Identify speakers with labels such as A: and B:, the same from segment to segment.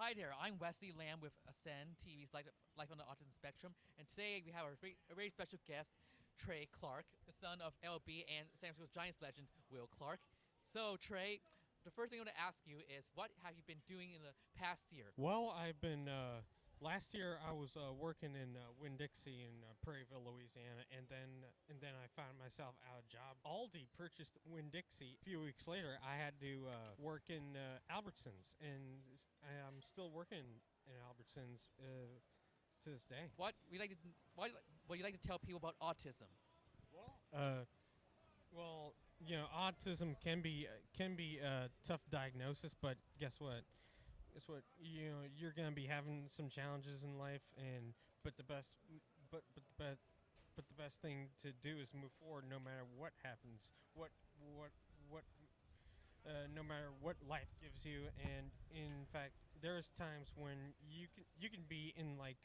A: Hi there, I'm Wesley Lamb with AASCEND TV's Life on the Autism Spectrum, and today we have a very special guest, Trey Clark, the son of LB and San Francisco Giants legend Will Clark. So Trey, the first thing I want to ask you is, what have you been doing in the past year?
B: Well, I've been, last year I was working in Winn-Dixie in Prairieville, Louisiana, and then I found myself out of job. Aldi purchased Winn-Dixie. A few weeks later, I had to work in Albertsons, and I'm still working in Albertsons to this day.
A: What you like to tell people about autism?
B: Well, you know, autism can be a tough diagnosis, but guess what? You know, you're gonna be having some challenges in life, but the best thing to do is move forward no matter what happens, no matter what life gives you. And in fact, there's times when you can be in like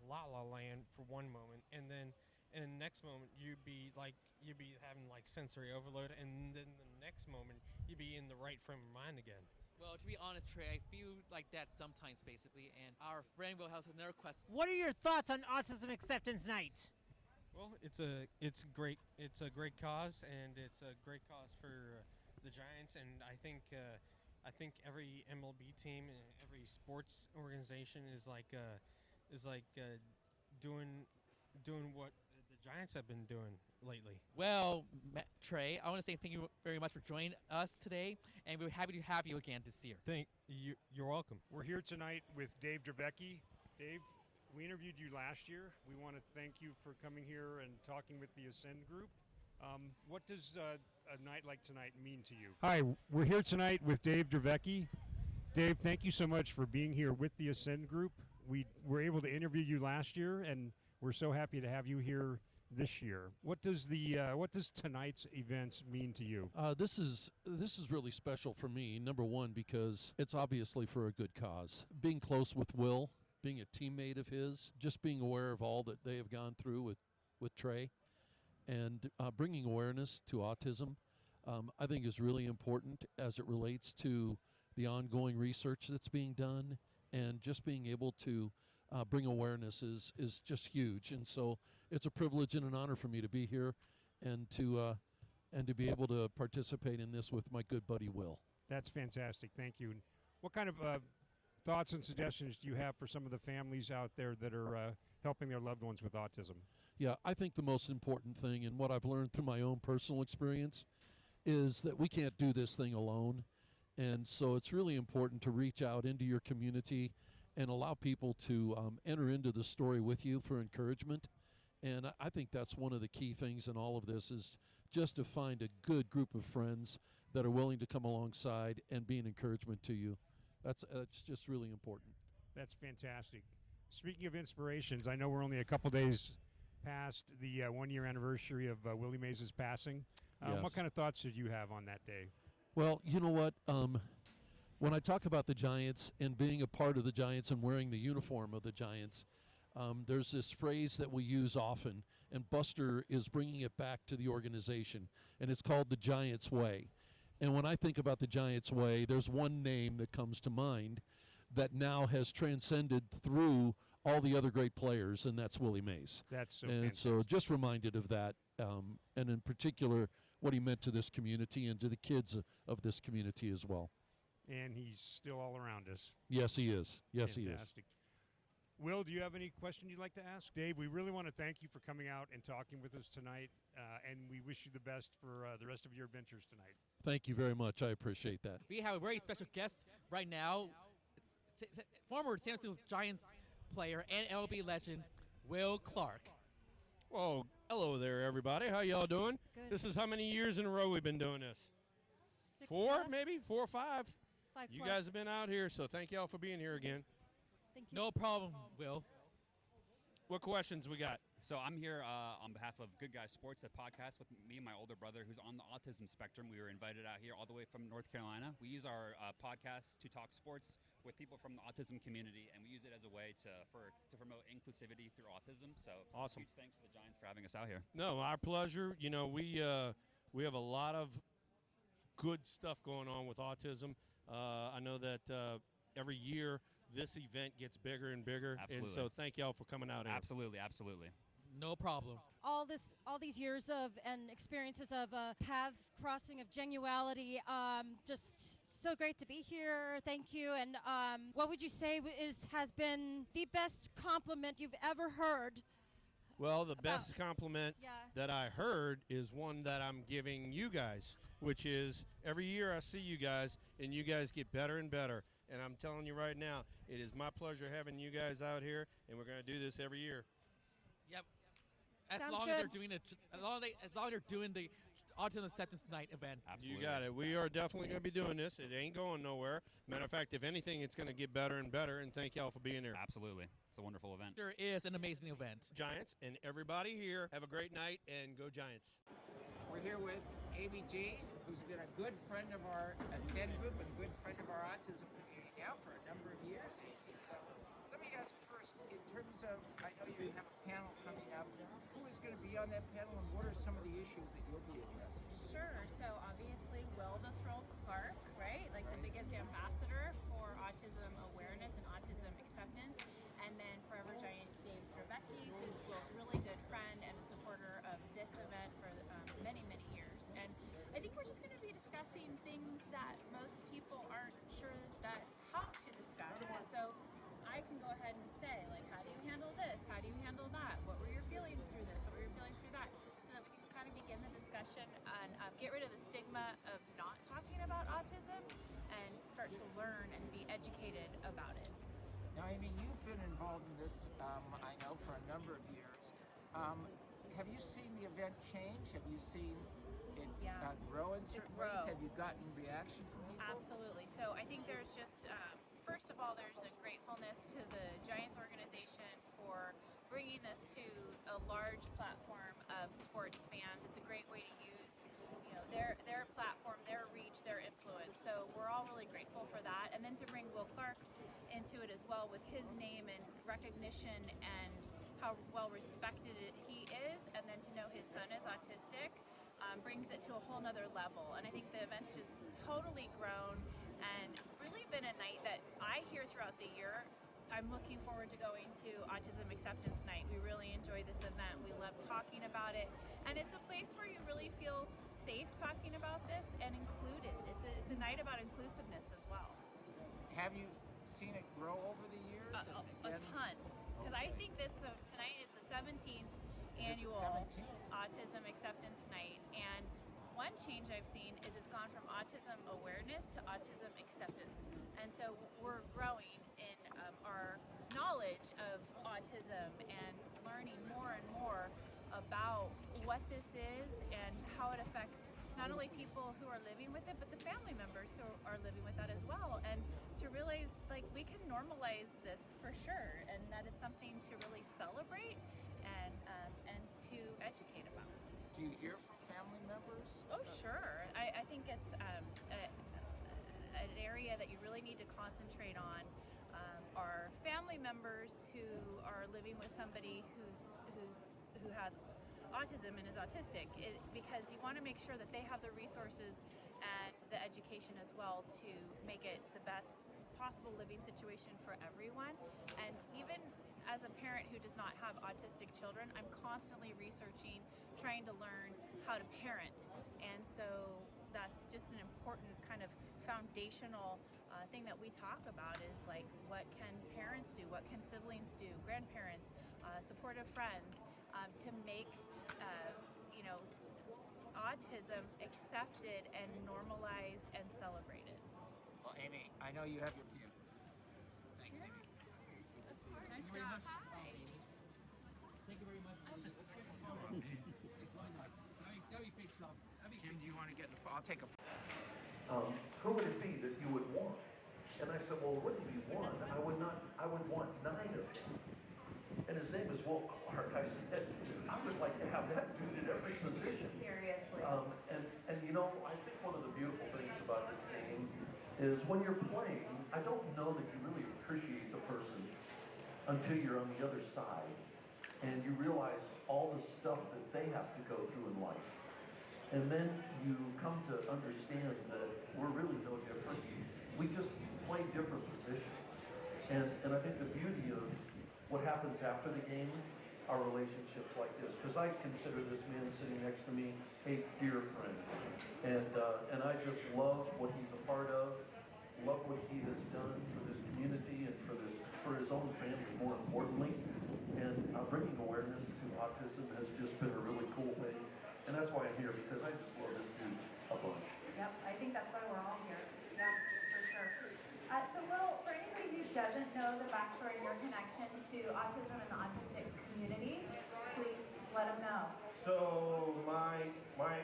B: la la land for one moment, and then in the next moment you'd be having like sensory overload, and then the next moment you'd be in the right frame of mind again.
A: Well, to be honest, Trey, I feel like that sometimes, basically, and our friend Will has another question.
C: What are your thoughts on Autism Acceptance Night?
B: Well, it's a great cause, and it's a great cause for the Giants, and I think every MLB team and every sports organization is doing what the Giants have been doing lately.
A: Well, Trey, I want to say thank you very much for joining us today, and we're happy to have you again this year.
B: You're welcome.
D: We're here tonight with Dave Dravecky. Dave, we interviewed you last year. We want to thank you for coming here and talking with the AASCEND group. What does a night like tonight mean to you? Hi, we're here tonight with Dave Dravecky. Dave, thank you so much for being here with the AASCEND group. We were able to interview you last year, and we're so happy to have you here this year. What does tonight's events mean to you?
E: This is really special for me. Number one, because it's obviously for a good cause. Being close with Will, being a teammate of his, just being aware of all that they have gone through with Trey, and bringing awareness to autism, I think is really important as it relates to the ongoing research that's being done, and just being able to bring awareness is just huge. And so it's a privilege and an honor for me to be here and to be able to participate in this with my good buddy Will.
D: That's fantastic. Thank you. And what kind of thoughts and suggestions do you have for some of the families out there that are helping their loved ones with autism?
E: Yeah, I think the most important thing, and what I've learned through my own personal experience, is that we can't do this thing alone. And so it's really important to reach out into your community and allow people to enter into the story with you for encouragement. And I think that's one of the key things in all of this, is just to find a good group of friends that are willing to come alongside and be an encouragement to you. That's just really important.
D: That's fantastic. Speaking of inspirations, I know we're only a couple days past the one-year anniversary of Willie Mays' passing.
E: Yes.
D: What kind of thoughts did you have on that day?
E: Well, you know what? When I talk about the Giants and being a part of the Giants and wearing the uniform of the Giants, there's this phrase that we use often, and Buster is bringing it back to the organization, and it's called the Giants Way. And when I think about the Giants Way, there's one name that comes to mind that now has transcended through all the other great players, and that's Willie Mays.
D: That's so
E: And
D: fantastic.
E: so just reminded of that, and in particular what he meant to this community and to the kids of this community as well.
D: And he's still all around us.
E: Yes, he is. Yes,
D: Fantastic.
E: he is.
D: Will, do you have any question you'd like to ask? Dave, we really want to thank you for coming out and talking with us tonight, and we wish you the best for the rest of your adventures tonight.
E: Thank you very much. I appreciate that.
A: We have a very special guest right now, former San Francisco Giants player and MLB legend, Will Clark.
F: Well, hello there, everybody. How y'all doing?
G: Good.
F: This is how many years in a row we've been doing this?
G: 6
F: 4,
G: plus?
F: maybe? 4 or 5?
G: 5
F: You
G: plus.
F: guys have been out here, so thank y'all for being here again.
G: Thank you.
A: No problem, Will.
F: What questions we got?
H: So I'm here on behalf of Good Guys Sports, a podcast with me and my older brother who's on the autism spectrum. We were invited out here all the way from North Carolina. We use our podcast to talk sports with people from the autism community, and we use it as a way to promote inclusivity through autism. So
F: Awesome.
H: Huge thanks to the Giants for having us out here.
F: No, our pleasure. You know, we have a lot of good stuff going on with autism. I know that every year this event gets bigger and bigger.
H: Absolutely.
F: And so thank y'all for coming out here.
H: Absolutely, absolutely.
A: No problem.
G: All these years of and experiences of paths crossing of genuality. Just so great to be here. Thank you. And what would you say has been the best compliment you've ever heard?
F: Well, the best compliment
G: Yeah.
F: that I heard is one that I'm giving you guys, which is every year I see you guys, and you guys get better and better. And I'm telling you right now, it is my pleasure having you guys out here, and we're going to do this every year.
A: Yep. As
G: Sounds
A: long as
G: good.
A: they're doing it, as long as they're doing the Autism Acceptance Night event.
H: Absolutely.
F: You got it. We are definitely going to be doing this. It ain't going nowhere. Matter of fact, if anything, it's going to get better and better, and thank y'all for being here.
H: Absolutely. It's a wonderful event.
A: There is an amazing event.
F: Giants, and everybody here, have a great night, and go Giants.
I: We're here with Amy G, who's been a good friend of our AASCEND group and a good friend of our autism community now for a number of years, Amy. So let me ask first, in terms of, I know you have a panel coming up, who is going to be on that panel and what are some of the issues that you'll be addressing?
J: Sure. So obviously, Will the Thrill Clark, right? Like the biggest ambassador for autism awareness and autism acceptance. And then Forever Giant Dave Dravecky, who's Will's really good friend and a supporter of this event for many, many years. And I think we're just going to be discussing things that most people aren't sure that how to discuss. And so I can go ahead and say, like, how do you handle this? How do you handle that? What were your feelings through this? What were your feelings through that? So that we can kind of begin the discussion and get rid of the stigma of not talking about autism and start to learn and be educated about it.
I: Now, Amy, you've been involved in this, I know, for a number of years. Have you seen the event change? Have you seen it grow in certain ways?
J: grow.
I: Have you gotten reaction from people?
J: Absolutely. So I think there's just, first of all, there's a gratefulness to the Giants organization for bringing this to a large platform of sports fans. It's a great way to use, their platform, their reach, their influence. So we're all really grateful for that. And then to bring Will Clark into it as well with his name and recognition and how well respected he is, and then to know his son is autistic brings it to a whole nother level. And I think the event's just totally grown and really been a night that I hear throughout the year. I'm looking forward to going to Autism Acceptance Night. We really enjoy this event. We love talking about it, and it's a place where you really feel safe talking about this and included. It's a night about inclusiveness as well.
I: Have you seen it grow over the years?
J: A ton. Because I think tonight is the 17th annual
I: 17th?
J: Autism Acceptance Night, and one change I've seen is it's gone from autism awareness to autism acceptance. And so we're growing in our knowledge of autism and learning more and more about what this is and how it affects not only people who are living with it, but the family members who are living with that as well. And to realize, like, we can normalize this for sure, and that it's something to really celebrate and to educate about.
I: Do you hear from family members?
J: Oh, sure. I think it's an area that you really need to concentrate on. Are family members who are living with somebody who has autism and is autistic, because you want to make sure that they have the resources and the education as well to make it the best possible living situation for everyone. And even as a parent who does not have autistic children, I'm constantly researching, trying to learn how to parent. And so that's just an important kind of foundational thing that we talk about is, like, what can parents do? What can siblings do? Grandparents, supportive friends, to make autism accepted and normalized and celebrated.
I: Well, Amy, I know you have your view. Thanks, Amy.
J: Nice job.
A: Hi. Thank you very much. Let's get a photo. That'd be a great job.
I: Kim, do you want to get in the I'll take a
K: Who would it be that you would want? And I said, well, it wouldn't be one. I would want 9 of them. And his name is Will Clark. I said, I would like to have that dude in every position.
J: Seriously.
K: And I think one of the beautiful things about this game is when you're playing, I don't know that you really appreciate the person until you're on the other side and you realize all the stuff that they have to go through in life. And then you come to understand that we're really no different. We just play different positions. And I think the beauty of what happens after the game are relationships like this. Because I consider this man sitting next to me a dear friend. And I just love what he's a part of, love what he has done for this community and for his own family, more importantly. And bringing awareness to autism has just been a really cool thing. And that's why I'm here, because I just love this dude a bunch.
L: Yep, I think that's why we're all here. Yeah, for sure. So Will, for anybody who doesn't know the backstory and your connection to autism and the autistic community, please let them know.
F: So my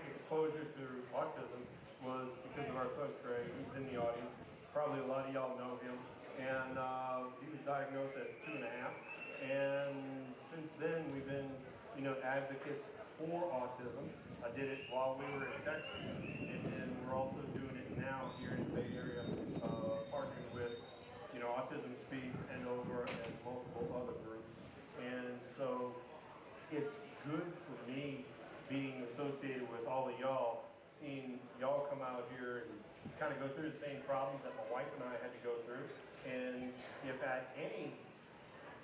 F: exposure to autism was because of our son Trey. He's in the audience. Probably a lot of y'all know him. And he was diagnosed at 2.5. And since then we've been, advocates for autism. I did it while we were in Texas, and then we're also doing it now here in the Bay Area, partnering with, Autism Speaks and over and multiple other groups. And so it's good for me being associated with all of y'all, seeing y'all come out here and kind of go through the same problems that my wife and I had to go through. And if at any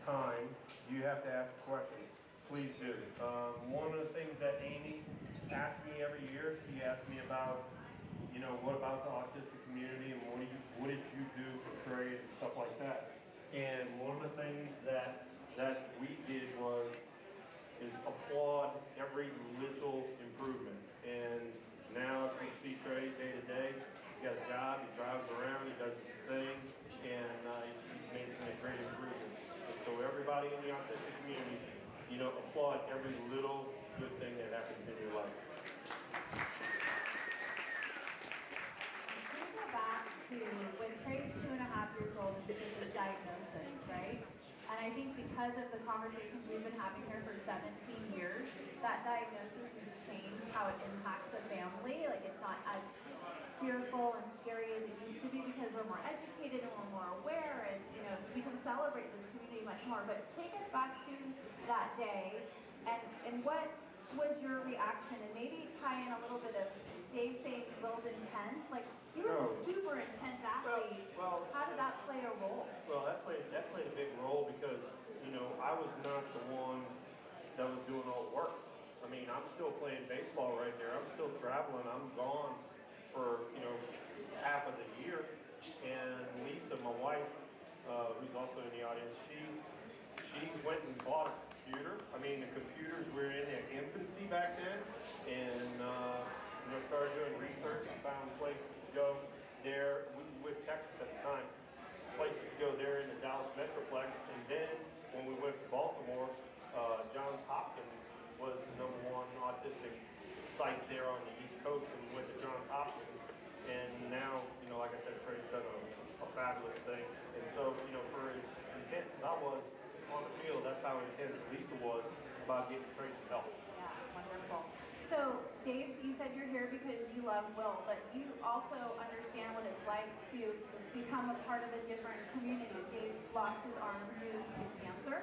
F: time you have to ask a question, please do. One of the things that Amy asks me every year, she asks me about, what about the autistic community and what did you do for trade and stuff like that. And one of the things that we did is applaud every little improvement. And now if you see Trey day to day, he's got a job, he drives around, he does his thing, and he's making a great improvement. So everybody in the autistic community, applaud every little good thing that happens in your life.
L: Can we go back to when Trey's 2.5 years old and his diagnosis, right? And I think because of the conversations we've been having here for 17 years, that diagnosis has changed how it impacts the family. Like, it's not as fearful and scary as it used to be because we're more educated and we're more aware, and we can celebrate this community much more. But take us back to that day, and what was your reaction? And maybe tie in a little bit of Dave saying Will's intense. Like, you were a super intense athlete.
F: Well,
L: how did that play a role?
F: Well, that played a big role because I was not the one that was doing all the work. I mean, I'm still playing baseball right there. I'm still traveling. I'm gone for half of the year. And Lisa, my wife, who's also in the audience, she went and bought a computer. I mean, the computers were in their infancy back then, and started doing research and found places to go there. We were with Texas at the time. Places to go there in the Dallas Metroplex, and then when we went to Baltimore, Johns Hopkins was the #1 autistic site there on the East Coast, and we went to Johns Hopkins. And now, like I said, Trey's done a fabulous thing. And so, for as intense as I was on the field, that's how intense Lisa was about getting Trey some help.
L: Yeah, wonderful. So, Dave, you said you're here because you love Will, but you also understand what it's like to become a part of a different community. Dave lost his arm due to cancer,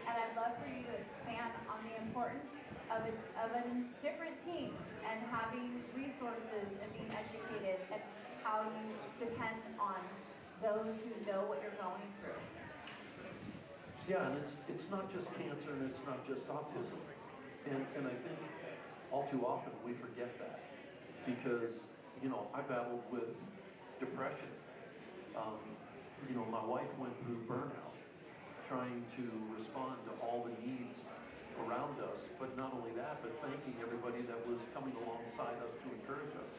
L: and I'd love for you to expand on the importance of a different team and having resources and being educated, and how you depend on those who know what you're going through.
K: Yeah, and it's not just cancer and it's not just autism. And I think all too often we forget that because, I battled with depression. My wife went through burnout trying to respond to all the needs around us, but not only that, but thanking everybody that was coming alongside us to encourage us.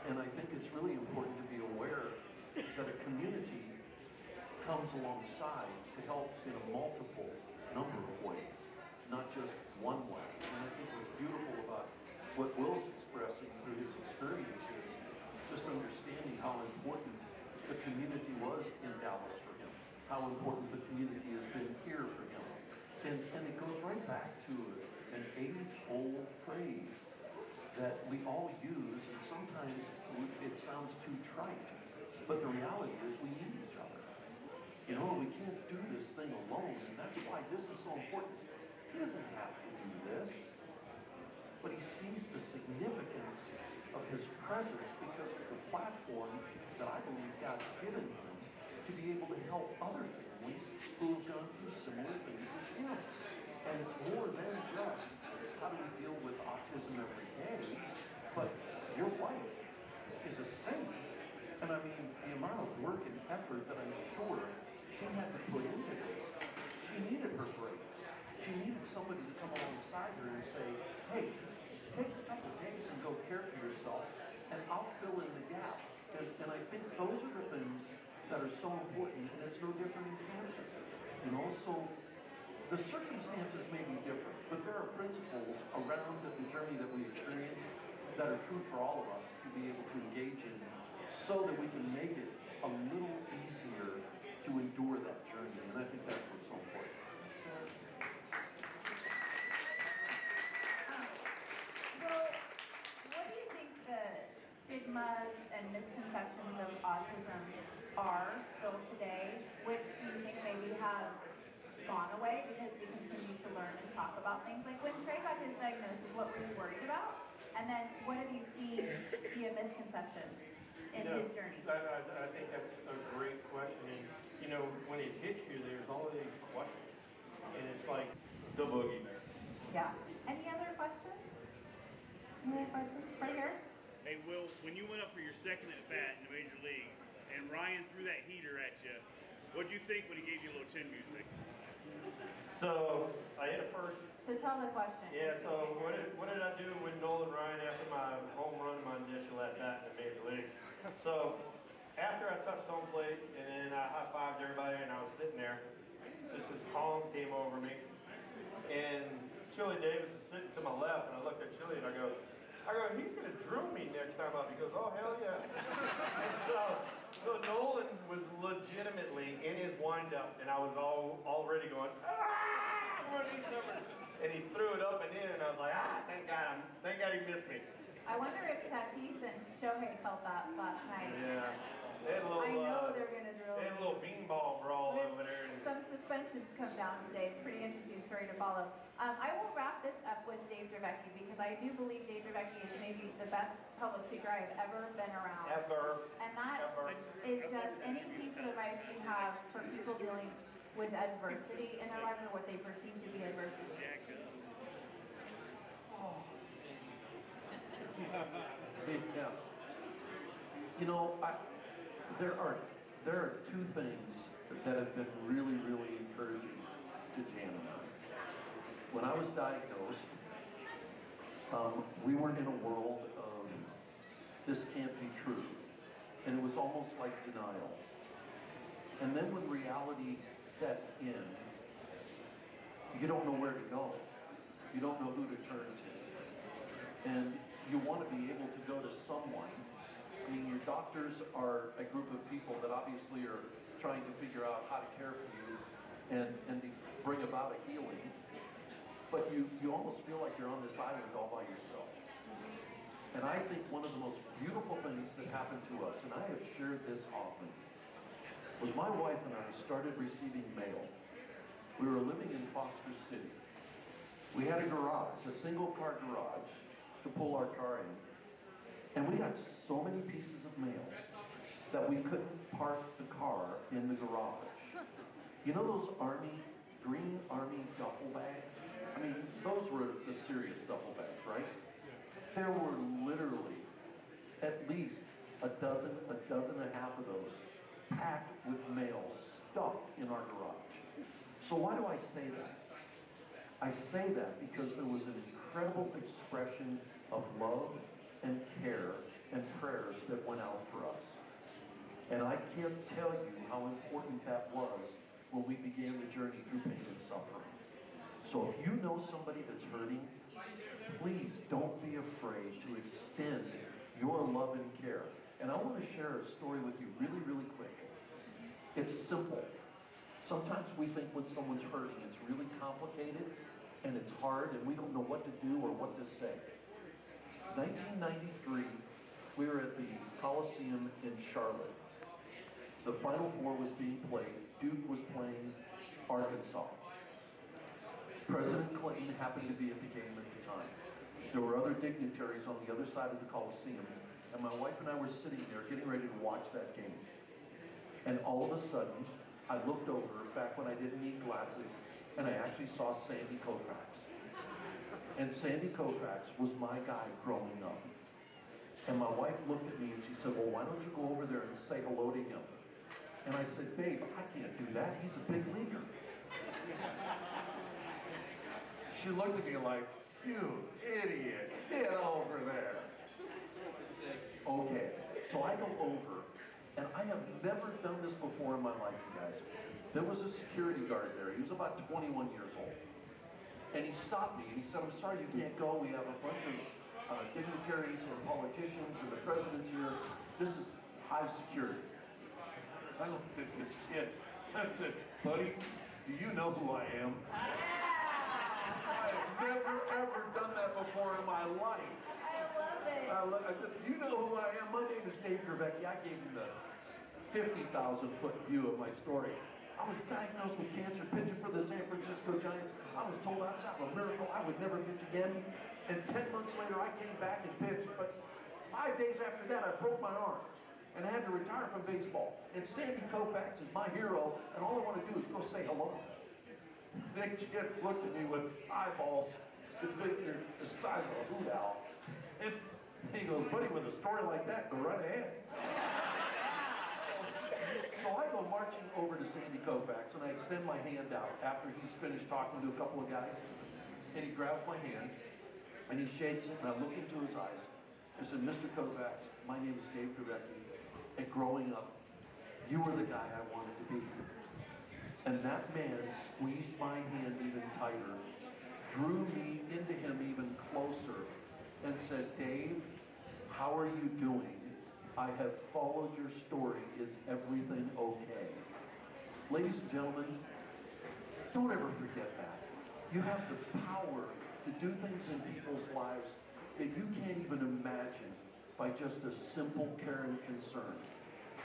K: And I think it's really important to be aware that a community comes alongside to help in a multiple number of ways, not just one way. And I think what's beautiful about what Will's expressing through his experiences, just understanding how important the community was in Dallas for him, how important the community has been here for him. And it goes right back to an age-old phrase that we all use, and sometimes it sounds too trite, but the reality is we need each other. We can't do this thing alone, and that's why this is so important. He doesn't have to do this, but he sees the significance of his presence because of the platform that I believe God's given him help other families who have gone through similar things as him. And it's more than just how do we deal with autism every day, but your wife is a saint. And I mean, the amount of work and effort that I'm sure she had to put into this. She needed her breaks. She needed somebody to come alongside her and say, hey, take a couple of days and go care for yourself, and I'll fill in the gap. And I think those are the things that are so important, and it's no different in cancer. You know, so the circumstances may be different, but there are principles around the journey that we experience that are true for all of us to be able to engage in so that we can make it a little easier to endure that journey. And I think that's what's so important.
L: Well, what do you think the stigmas and misconceptions of autism are still today? Which do you think maybe have gone away because we continue to learn and talk about things? Like when Trey got his diagnosis, what were you worried about? And then what have you seen be a misconception in his journey?
F: I think that's a great question. And, you know, when it hits you, there's all of these questions. And it's like the boogeyman.
L: Yeah. Any other questions? Any other questions? Right here?
M: Hey, Will, when you went up for your second at-bat in the major leagues and Ryan threw that heater at you, what'd you think when he gave you a little chin music?
F: So I hit a first.
L: So tell the question.
F: Yeah, so what did I do with Nolan Ryan after my home run, my initial at-bat in the major league? So after I touched home plate and then I high-fived everybody and I was sitting there, just this calm came over me. And Chili Davis is sitting to my left, and I looked at Chili and I go, he's gonna drill me next time up. He goes, oh hell yeah. And so Nolan was legitimately in his windup, and I was already going, what are these numbers? And he threw it up and in, and I was like, thank God he missed me.
L: I wonder if Tatis and Shohei felt that last night.
F: Yeah. They had a little,
L: I know they're going to drill.
F: They had a little beanball brawl over there.
L: Some suspensions come down today. It's a pretty interesting story to follow. I will wrap this up with Dave Dravecky because I do believe Dave Dravecky is maybe the best public speaker I've ever been around.
F: Ever.
L: And that is just any piece of advice you have for people dealing with adversity in their life or what they perceive to be adversity.
K: Yeah. You know, there are two things that have been really, really encouraging to Jan and I. When I was diagnosed, we were in a world of this can't be true, and it was almost like denial. And then when reality sets in, you don't know where to go. You don't know who to turn to. And you want to be able to go to someone. I mean, your doctors are a group of people that obviously are trying to figure out how to care for you and to bring about a healing. But you almost feel like you're on this island all by yourself. And I think one of the most beautiful things that happened to us, and I have shared this often, was my wife and I started receiving mail. We were living in Foster City. We had a garage, a single-car garage, to pull our car in. And we got so many pieces of mail that we couldn't park the car in the garage. You know those green army duffel bags? I mean, those were the serious duffel bags, right? There were literally at least a dozen and a half of those packed with mail stuffed in our garage. So why do I say that? I say that because there was an incredible expression of love and care and prayers that went out for us. And I can't tell you how important that was when we began the journey through pain and suffering. So if you know somebody that's hurting, please don't be afraid to extend your love and care. And I want to share a story with you really, really quick. It's simple. Sometimes we think when someone's hurting, it's really complicated and it's hard and we don't know what to do or what to say. 1993, we were at the Coliseum in Charlotte. The Final Four was being played. Duke was playing Arkansas. President Clinton happened to be at the game at the time. There were other dignitaries on the other side of the Coliseum, and my wife and I were sitting there getting ready to watch that game. And all of a sudden, I looked over back when I didn't need glasses, and I actually saw Sandy Koufax. And Sandy Koufax was my guy growing up. And my wife looked at me and she said, well, why don't you go over there and say hello to him? And I said, babe, I can't do that. He's a big leaguer. She looked at me like, you idiot, get over there. Okay, so I go over, and I have never done this before in my life, you guys. There was a security guard there. He was about 21 years old. And he stopped me, and he said, I'm sorry you can't go. We have a bunch of dignitaries and politicians, and the president's here. This is high security. I looked at this kid. I said, buddy, do you know who I am? I have never, ever done that before in my life. I love it. I said, do you know who I am? My name is Dave Dravecky. I gave him the 50,000-foot view of my story. I was diagnosed with cancer, pitching for the San Francisco Giants. I was told outside of a miracle I would never pitch again. And 10 months later, I came back and pitched. But 5 days after that, I broke my arm. And I had to retire from baseball. And Sandy Koufax is my hero, and all I want to do is go say hello. That kid looked at me with eyeballs as big as the size of a hoot owl. And he goes, buddy, with a story like that, go right ahead. So I go marching over to Sandy Koufax, and I extend my hand out after he's finished talking to a couple of guys. And he grabs my hand, and he shakes it, and I look into his eyes. I said, Mr. Koufax, my name is Dave Dravecky, and growing up, you were the guy I wanted to be. And that man squeezed my hand even tighter, drew me into him even closer, and said, Dave, how are you doing? I have followed your story. Is everything okay? Ladies and gentlemen, don't ever forget that. You have the power to do things in people's lives that you can't even imagine by just a simple care and concern.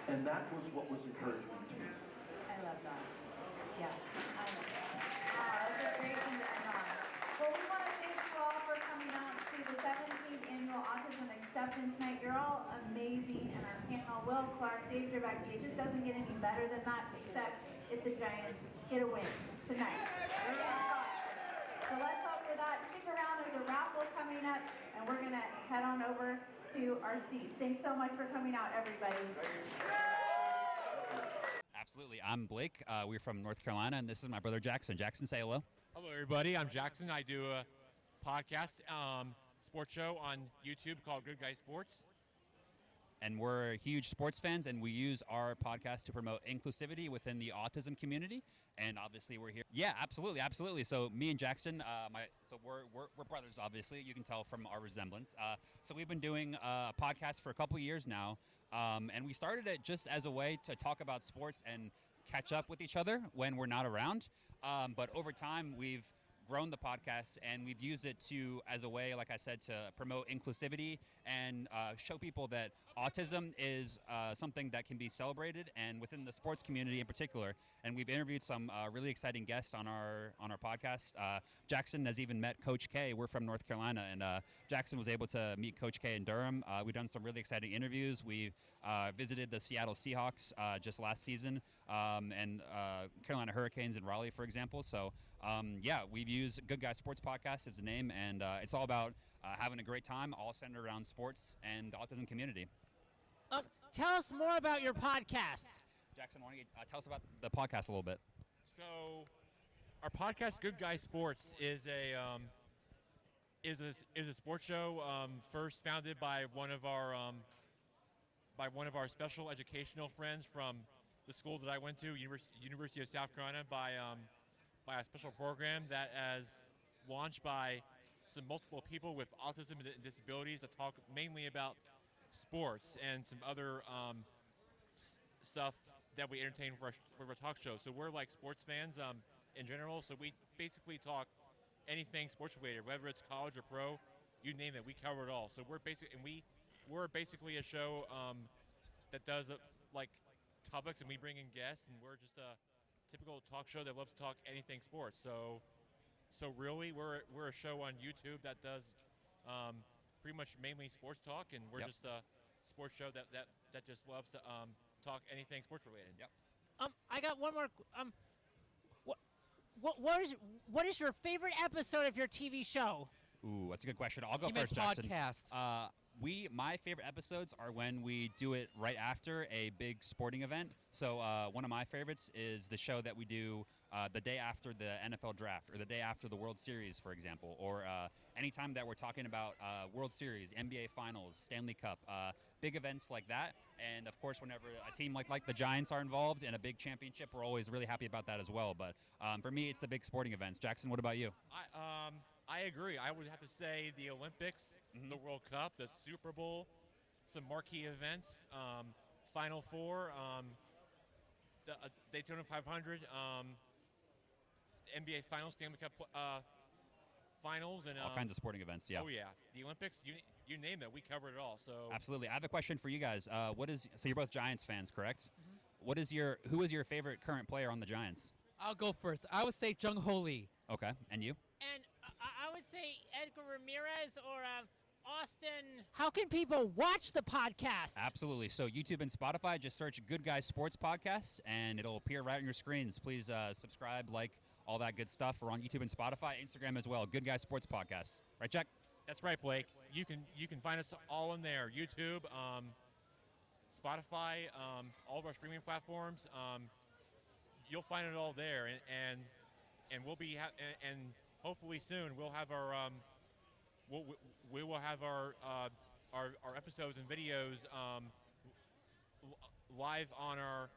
K: And that was what was encouragement to me.
L: I love that. Yeah. That's a great thing to end on. Well, we want to thank you all for coming out to the 17th Annual Autism Acceptance Night. You're all amazing, and our panel, Will Clark, Dave Dravecky, it just doesn't get any better than that, except if the Giants get a win tonight. So let's hope for that. Stick around, there's a raffle coming up, and we're going to head on over to our seats. Thanks so much for coming out, everybody.
H: Absolutely. I'm Blake. We're from North Carolina, and this is my brother Jackson. Jackson, say hello.
N: Hello, everybody. I'm Jackson. I do a podcast, sports show on YouTube called Good Guy Sports.
H: And we're huge sports fans, and we use our podcast to promote inclusivity within the autism community. And obviously, we're here. Yeah, absolutely, absolutely. So me and Jackson, we're brothers. Obviously, you can tell from our resemblance. So we've been doing a podcast for a couple years now, and we started it just as a way to talk about sports and catch up with each other when we're not around. But over time, we've grown the podcast, and we've used it as a way, like I said, to promote inclusivity and show people that autism is something that can be celebrated, and within the sports community in particular. And we've interviewed some really exciting guests on our podcast. Jackson has even met Coach K. We're from North Carolina, and Jackson was able to meet Coach K in Durham. We've done some really exciting interviews. We visited the Seattle Seahawks just last season, and Carolina Hurricanes in Raleigh, for example. So we've used Good Guy Sports Podcast as the name, and it's all about having a great time, all centered around sports and the autism community.
C: Tell us more about your podcast.
H: Jackson, why don't you tell us about the podcast a little bit?
N: So, our podcast, Good Guy Sports, is a sports show first founded by one of our special educational friends from the school that I went to, University of South Carolina, by a special program that is launched by some multiple people with autism and disabilities to talk mainly about sports and some other stuff that we entertain for our talk show. So we're like sports fans in general, so we basically talk anything sports related, whether it's college or pro, you name it, we cover it all. So we're basically a show that does like topics, and we bring in guests, and we're just a typical talk show that loves to talk anything sports. So really, we're a show on YouTube that does pretty much mainly sports talk, and we're just a sports show that just loves to talk anything sports related.
H: Yep.
C: I got got one more. What is your favorite episode of your TV show?
H: Ooh, that's a good question. I'll go
A: Even
H: first, Justin.
A: podcast.
H: My favorite episodes are when we do it right after a big sporting event. So one of my favorites is the show that we do the day after the NFL draft or the day after the World Series, for example, or anytime that we're talking about World Series, NBA Finals, Stanley Cup, big events like that. And of course, whenever a team like the Giants are involved in a big championship, we're always really happy about that as well. But for me, it's the big sporting events. Jackson, what about you?
N: I agree. I would have to say the Olympics, the World Cup, the Super Bowl, some marquee events, Final Four, the Daytona 500, the NBA Finals, Stanley Cup Finals, and
H: All kinds of sporting events. Yeah.
N: Oh yeah, the Olympics. You name it, we covered it all. So
H: absolutely. I have a question for you guys. So you're both Giants fans, correct? Who is your favorite current player on the Giants?
A: I'll go first. I would say Jung Ho Lee.
H: Okay, and you?
C: And I would say Edgar Ramirez or Austin. How can people watch the podcast?
H: Absolutely. So YouTube and Spotify, just search Good Guys Sports Podcast, and it'll appear right on your screens. Please subscribe, like, all that good stuff. We're on YouTube and Spotify, Instagram as well. Good Guys Sports Podcast. Right, Jack?
N: that's right, Blake. You can find us all in there. YouTube, Spotify, all of our streaming platforms. You'll find it all there, and we'll be and hopefully soon we'll have our we will have our episodes and videos live on our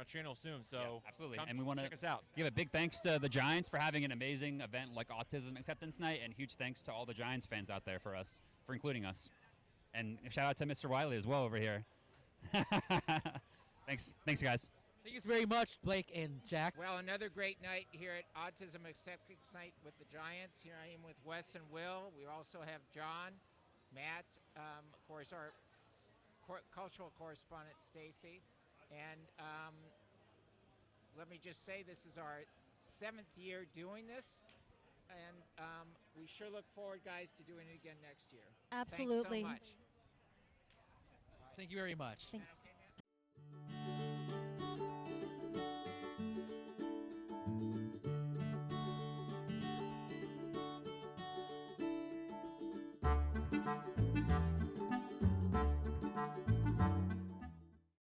N: channel soon. So
H: yeah, absolutely,
N: come
H: and we want to
N: check us out.
H: give a big thanks to the Giants for having an amazing event like Autism Acceptance Night, and huge thanks to all the Giants fans out there for including us, and shout out to Mr. Wiley as well over here. Thanks guys.
A: Thank you very much, Blake and Jack.
I: Well, another great night here at Autism Acceptance Night with the Giants. Here I am with Wes and Will. We also have John, Matt, of course, our cultural correspondent, Stacey. And let me just say, this is our 7th year doing this. And we sure look forward, guys, to doing it again next year.
G: Absolutely.
I: Thanks so much.
A: Thank you very much.
G: Thank